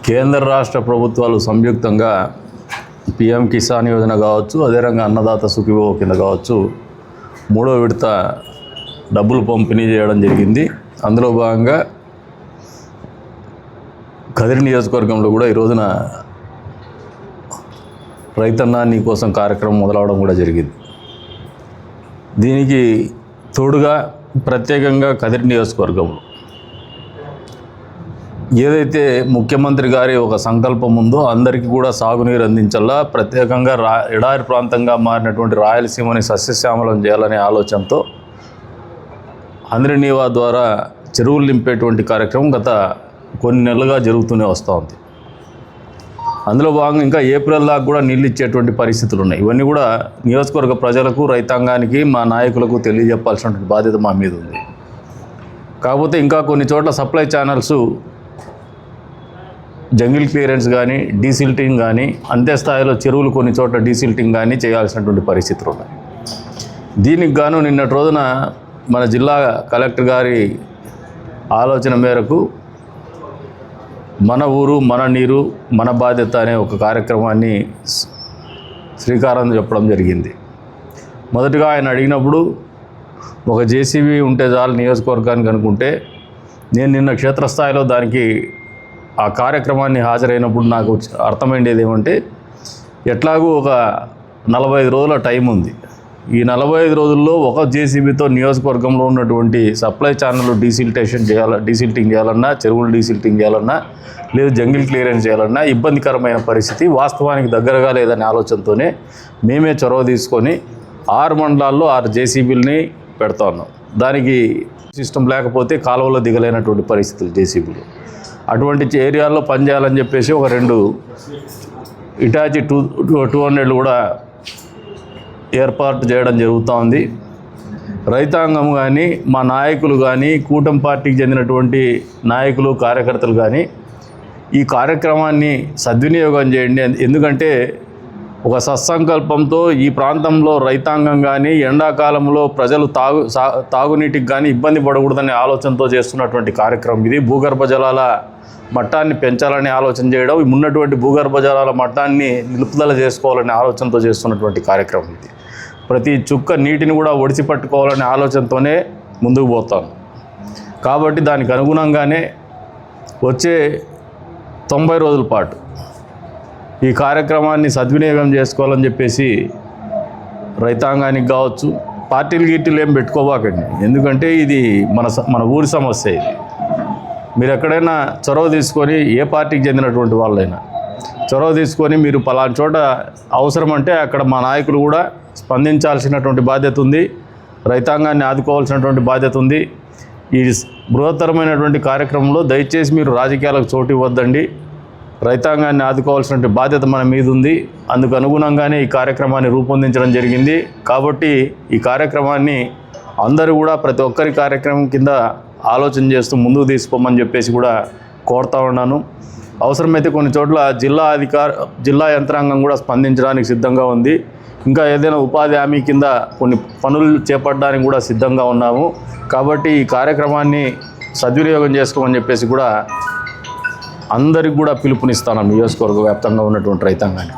కేంద్ర రాష్ట్ర ప్రభుత్వాలు సంయుక్తంగా పిఎం కిసాన్ యోజన కావచ్చు, అదే రంగా అన్నదాత సుఖీభవ కింద కావచ్చు, 3వ విడత డబ్బులు పంపిణీ చేయడం జరిగింది. అందులో భాగంగా కదిరి నియోజకవర్గంలో కూడా ఈ రోజున రైతన్న నీ కోసం కార్యక్రమం మొదలవడం కూడా జరిగింది. దీనికి తోడుగా ప్రత్యేకంగా కదిరి నియోజకవర్గంలో ఏదైతే ముఖ్యమంత్రి గారి ఒక సంకల్పం ఉందో అందరికీ కూడా సాగునీరు అందించాలా, ప్రత్యేకంగా ఎడారి ప్రాంతంగా మారినటువంటి రాయలసీమని సస్యశ్యామలం చేయాలనే ఆలోచనతో అందరినీవా ద్వారా చెరువులు నింపేటువంటి కార్యక్రమం గత కొన్ని నెలలుగా జరుగుతూనే వస్తూ ఉంది. అందులో భాగంగా ఇంకా ఏప్రిల్ దాకా కూడా నీళ్ళు ఇచ్చేటువంటి పరిస్థితులు ఉన్నాయి. ఇవన్నీ కూడా నియోజకవర్గ ప్రజలకు, రైతాంగానికి, మా నాయకులకు తెలియజెప్పాల్సినటువంటి బాధ్యత మా మీద ఉంది. కాకపోతే ఇంకా కొన్ని చోట్ల సప్లై ఛానల్స్ జంగిల్ క్లియరెన్స్ కానీ, డీసిల్టింగ్ కానీ, అంతే స్థాయిలో చెరువులు కొన్ని చోట్ల డీసిల్టింగ్ కానీ చేయాల్సినటువంటి పరిస్థితులు ఉన్నాయి. దీనికి గాను నిన్నటి రోజున మన జిల్లా కలెక్టర్ గారి ఆలోచన మేరకు మన ఊరు మన నీరు మన బాధ్యత అనే ఒక కార్యక్రమాన్ని శ్రీకారం చెప్పడం జరిగింది. మొదటగా ఆయన అడిగినప్పుడు ఒక జేసీబీ ఉంటే చాలు నియోజకవర్గానికి అనుకుంటే, నేను నిన్న క్షేత్రస్థాయిలో దానికి ఆ కార్యక్రమాన్ని హాజరైనప్పుడు నాకు అర్థమైండేది ఏమంటే, ఎట్లాగూ ఒక 45 రోజుల టైం ఉంది. ఈ 45 రోజుల్లో ఒక జేసీబీతో నియోజకవర్గంలో ఉన్నటువంటి సప్లై ఛానల్ డీసిల్టింగ్ చేయాలన్నా, చెరువులు డీసిల్టింగ్ చేయాలన్నా, లేదు జంగిల్ క్లియరెన్స్ చేయాలన్నా ఇబ్బందికరమైన పరిస్థితి వాస్తవానికి దగ్గరగా లేదనే ఆలోచనతోనే మేమే చొరవ తీసుకొని 6 మండలాల్లో 6 జేసీబీలని పెడతా ఉన్నాం. దానికి సిస్టమ్ లేకపోతే కాలువలో దిగలేనటువంటి పరిస్థితులు జేసీబీలు. అటువంటి ఏరియాల్లో పనిచేయాలని చెప్పేసి ఒక 2 ఇటాచి 200 కూడా ఏర్పాటు చేయడం జరుగుతూ ఉంది. రైతాంగం కానీ, మా నాయకులు కానీ, కూటమి పార్టీకి చెందినటువంటి నాయకులు, కార్యకర్తలు కానీ ఈ కార్యక్రమాన్ని సద్వినియోగం చేయండి. ఎందుకంటే ఒక సత్సంకల్పంతో ఈ ప్రాంతంలో రైతాంగం కానీ, ఎండాకాలంలో ప్రజలు తాగునీటికి కానీ ఇబ్బంది పడకూడదనే ఆలోచనతో చేస్తున్నటువంటి కార్యక్రమం ఇది. భూగర్భ జలాల మట్టాన్ని పెంచాలనే ఆలోచన చేయడం, ఉన్నటువంటి భూగర్భ జలాల మట్టాన్ని నిలుపుదల చేసుకోవాలనే ఆలోచనతో చేస్తున్నటువంటి కార్యక్రమం ఇది. ప్రతి చుక్క నీటిని కూడా ఒడిసి పట్టుకోవాలనే ఆలోచనతోనే ముందుకు పోతాం. కాబట్టి దానికి అనుగుణంగానే వచ్చే 90 రోజుల పాటు ఈ కార్యక్రమాన్ని సద్వినియోగం చేసుకోవాలని చెప్పేసి రైతాంగానికి కావచ్చు, పార్టీలు ఏం పెట్టుకోవాకండి. ఎందుకంటే ఇది మన ఊరి సమస్య. ఇది మీరు ఎక్కడైనా చొరవ తీసుకొని, ఏ పార్టీకి చెందినటువంటి వాళ్ళైనా చొరవ తీసుకొని మీరు పలానా చోట అవసరం అంటే అక్కడ మా నాయకులు కూడా స్పందించాల్సినటువంటి బాధ్యత ఉంది. రైతాంగాన్ని ఆదుకోవాల్సినటువంటి బాధ్యత ఉంది. ఈ బృహత్తరమైనటువంటి కార్యక్రమంలో దయచేసి మీరు రాజకీయాలకు చోటు ఇవ్వద్దండి. రైతాంగాన్ని ఆదుకోవాల్సిన బాధ్యత మన మీద ఉంది. అందుకు అనుగుణంగానే ఈ కార్యక్రమాన్ని రూపొందించడం జరిగింది. కాబట్టి ఈ కార్యక్రమాన్ని అందరూ కూడా ప్రతి ఒక్కరి కార్యక్రమం కింద ఆలోచన చేస్తూ ముందుకు తీసుకోమని చెప్పేసి కూడా కోరుతా ఉన్నాను. అవసరమైతే కొన్ని చోట్ల జిల్లా యంత్రాంగం కూడా స్పందించడానికి సిద్ధంగా ఉంది. ఇంకా ఏదైనా ఉపాధి హామీ కింద కొన్ని పనులు చేపట్టడానికి కూడా సిద్ధంగా ఉన్నాము. కాబట్టి ఈ కార్యక్రమాన్ని సద్వినియోగం చేసుకోమని చెప్పేసి కూడా అందరికి కూడా పిలుపునిస్తాను నియోజకవర్గ వ్యాప్తంగా ఉన్నటువంటి రైతాంగాన్ని.